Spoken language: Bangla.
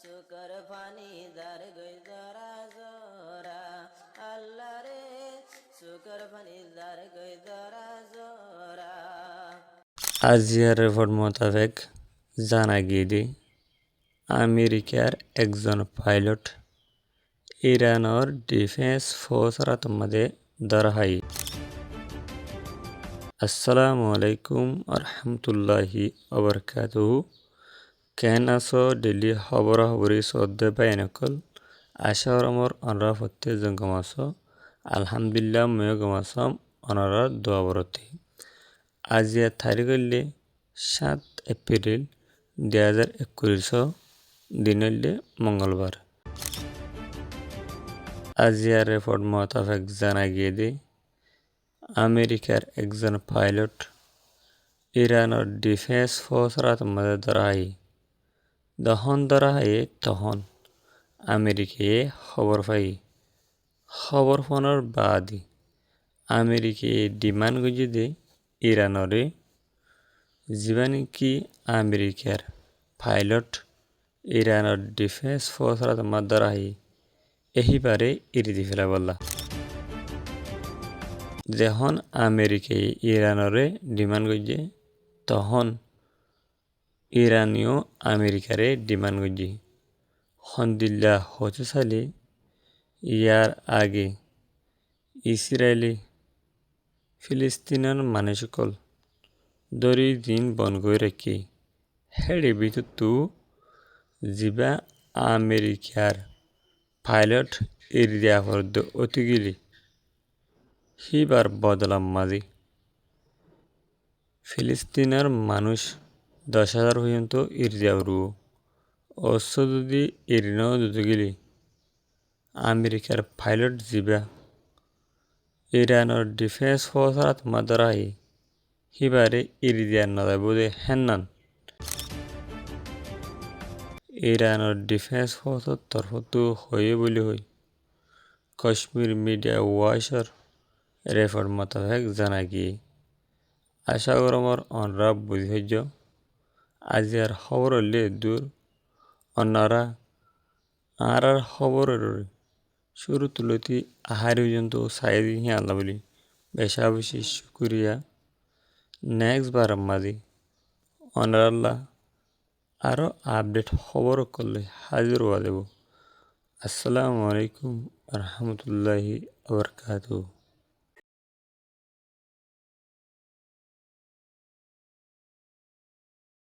সুকর পানি দার গই জরা জরা আল্লাহ রে সুকর পানি দার গই জরা জরা। আজিয়ার রিপোর্ট মোতাবেক জানা গিয়ে আমেরিকার একজন পাইলট ইরানের ডিফেন্স ফোর্সের মধ্যে ধরা হয়। আসসালামু আলাইকুম রহমতুল্লাহি ওবরকাতুহু। কেন আছো দিল্লি খবরাখবরি চৌদ্দে বাইনকল আশা রমর অনরা ফতে জঙ্গম আছো আলহামদুলিল্লাহ ময় গমাসম অনরা দোয়াবরতি। আজিয়া তারিখ হইলে 7 এপ্রিল 2021 দিন হইলে মঙ্গলবার। আজিয়ার রিপোর্ট মোতাবেক জানা গিয়ে আমেরিকার একজন পাইলট ইরানের ডিফেন্স ফোর্সের মধ্যে ধরা হয়। যখন ধরা হয় তখন আমেরিকায় খবর পাই। খবর পাওয়ার বাদ আমেরিকায় ডিমান্ড গুজি দে ইরানরে জীবানি কি আমেরিকার পাইলট ইরানের ডিফেন্স ফোর্সের মধ্যে ধরা হয় এহিবারে ইরিদি ফেলা বললা। যখন আমেরিকায় ইরানরে ডিমান্ড গুজি তখন ইরানিও আমেরিকারে ডিমান্ড গুজি হন্দিল্লা হতে সালে ইয়ার আগে ইসরায়েলি ফিলিস্তিনের মানুষকল দরি দিন বন করে রাখি হেড়ে ভিতর তু জিবা আমেরিকার পাইলট এরিয়া ফর্দ অতিগিলি হিবার বদলাম মাঝি ফিলিস্তিনের মানুষ 10,000 পর্যন্ত এরিয়া রু অস্ত্র যদি এরিনাও দুতগিলি আমেরিকার পাইলট জিবা ইরানের ডিফেন্স ফোর্সের মাদারাই হিবারে ইরিদিয়ার নয় বোধে হেন্নান ইরানের ডিফেন্স ফোর্সের তরফতো হয়ে বলে হই কাশ্মীর মিডিয়া ওয়াইসর রেফার মোতাবেক জানা গিয়ে আশা গরমর অনরাব বুঝি হইজ আজিয়ার খবর হলে দূর অন্যরা আর খবরের শুরু তুলতি আহারি পর্যন্ত সাইদি হি আল্লাহ বলি বেশা বেশি শুক্রিয়া। নেক্সট বার মাঝি অনারাল্লাহ আরও আপডেট খবর করলে হাজির হওয়া দেব। আসসালামু আলাইকুম রহমতুল্লাহি ওবরকাতুহু।